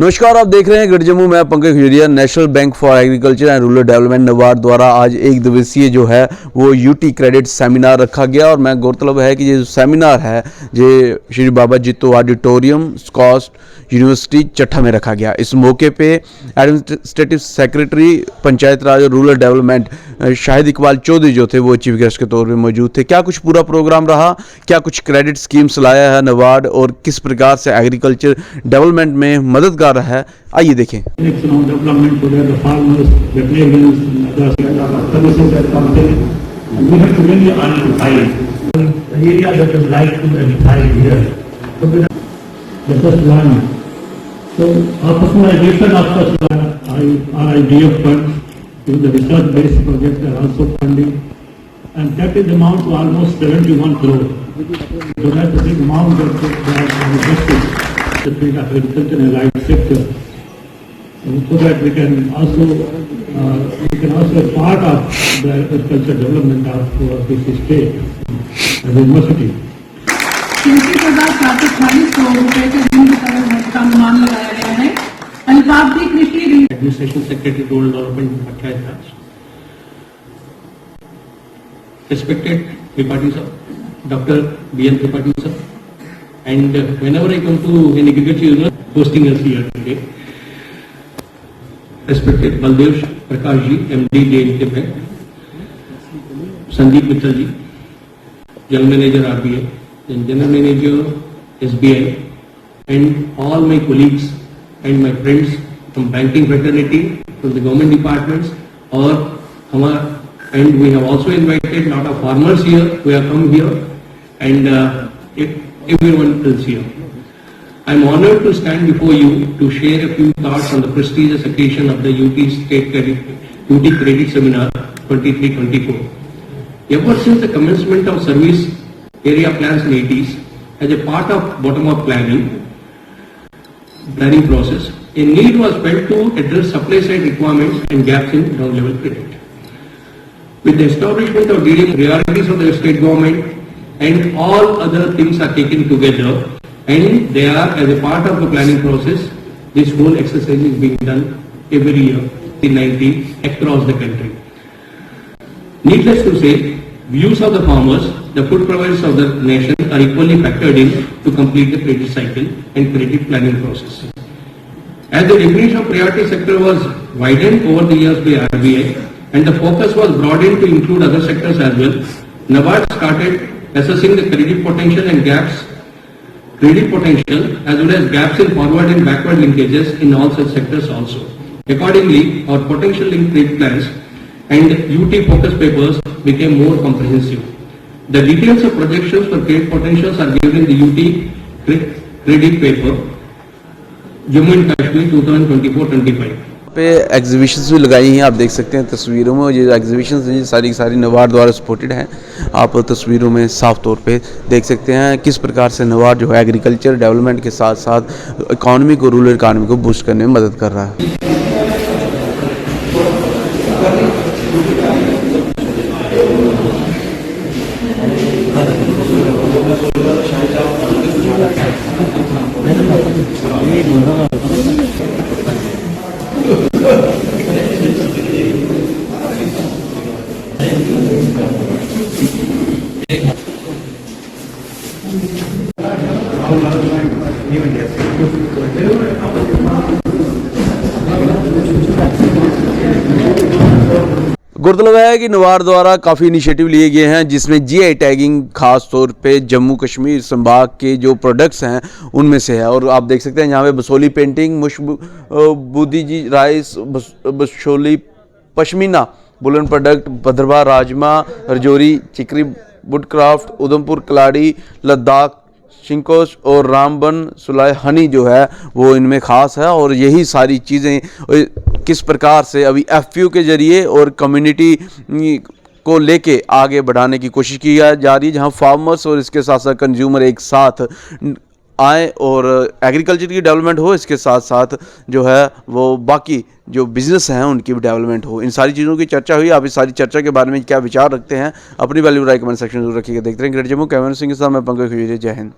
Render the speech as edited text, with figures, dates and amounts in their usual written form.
नमस्कार, आप देख रहे हैं ग्रेट जम्मू। मैं Pankaj Khajuria. National bank for agriculture and rural development NABARD द्वारा आज एक दिवसीय जो है वो यूटी क्रेडिट सेमिनार रखा गया। और मैं गौरतलब है कि ये जो सेमिनार है ये श्री बाबा जित्तो ऑडिटोरियम स्कॉस्ट यूनिवर्सिटी चट्ठा में रखा गया। इस मौके पे एडमिनिस्ट्रेटिव सेक्रेटरी पंचायत राज और रूरल डेवलपमेंट शाहिद इकबाल चौधरी जो थे वो चीफ गेस्ट के तौर पे मौजूद थे। क्या कुछ पूरा प्रोग्राम रहा, क्या कुछ क्रेडिट स्कीम्स लाया है नबार्ड और किस प्रकार से एग्रीकल्चर डेवलपमेंट में मददगार रहा है, आइए देखें। So, personalization of such IDF funds to the research-based projects are also funding, and that is amount to almost 71 crore. So that's a big amount that invested to the agriculture and life sector, so that we can also part of the agriculture development of this state as a university. 3,448 crore रुपए के ऋण का अनुमान लगाया गया है। अल्पावधि भी कृषि ऋण administration secretary rural development panchayat Raj, respected Tripathi sir, Dr. B.N. Tripathi sir, and whenever I come to an agriculture university hosting us here today, respected Baldev Prakash ji, MD JNK Bank, Sandeep Mittal ji, General Manager RBI, and General Manager SBI, and all my colleagues and my friends from banking fraternity, from the government departments, and we have also invited a lot of farmers here who have come here, and everyone else here. I am honored to stand before you to share a few thoughts on the prestigious occasion of the UT Credit Seminar 23-24. Ever since the commencement of service area plans in 80s, as a part of bottom-up planning process, a need was felt to address supply-side requirements and gaps in ground-level credit. With the establishment of dealing priorities of the state government and all other things are taken together, and they are as a part of the planning process, this whole exercise is being done every year in 90 across the country. Needless to say, views of the farmers, the food providers of the nation are equally factored in to complete the credit cycle and credit planning process. As the definition of priority sector was widened over the years by RBI and the focus was broadened to include other sectors as well, NABARD started assessing the credit potential as well as gaps in forward and backward linkages in all such sectors also. Accordingly, our potential linked credit plans and UT focus papers became more comprehensive. The details of projections for credit potentials are given in the UT credit paper, Jammu and Kashmir 2024-25. पे exhibitions भी लगाई हैं, आप देख सकते हैं तस्वीरों में। ये एग्जीबिशंस हैं सारी सारी नबार्ड द्वारा सपोर्टेड हैं। आप तस्वीरों में साफ तौर पे देख सकते हैं किस प्रकार से नबार्ड जो है एग्रीकल्चर डेवलपमेंट के साथ साथ इकॉनमी को, रूरल इकॉनमी को बूस्ट करने में मदद कर रहा है। गौरतलब है कि नबार्ड द्वारा काफ़ी इनिशिएटिव लिए गए हैं जिसमें जीआई टैगिंग खास तौर पे जम्मू कश्मीर संभाग के जो प्रोडक्ट्स हैं उनमें से है। और आप देख सकते हैं यहाँ पे बसोली पेंटिंग, बुद्धी जी rice, Basohli pashmina woollen product, Bhaderwah rajma, Rajouri Chikri woodcraft, Udhampur Kalari, Ladakh शिंकोश और रामबन सुलाई हनी जो है वो इनमें ख़ास है। और यही सारी चीज़ें किस प्रकार से अभी एफपीओ के ज़रिए और कम्युनिटी को लेके आगे बढ़ाने की कोशिश की जा रही है, जहां फार्मर्स और इसके साथ साथ कंज्यूमर एक साथ आए और एग्रीकल्चर की डेवलपमेंट हो, इसके साथ साथ जो है वो बाकी जो बिज़नेस हैं उनकी भी डेवलपमेंट हो। इन सारी चीज़ों की चर्चा हुई। आप इस सारी चर्चा के बारे में क्या विचार रखते हैं, अपनी वैल्यू राय कमेंट सेक्शन में जरूर रखिएगा। देखते हैं ग्रेट जम्मू। कैमरा सिंह के साथ मैं पंकज खजूरिया। जय हिंद।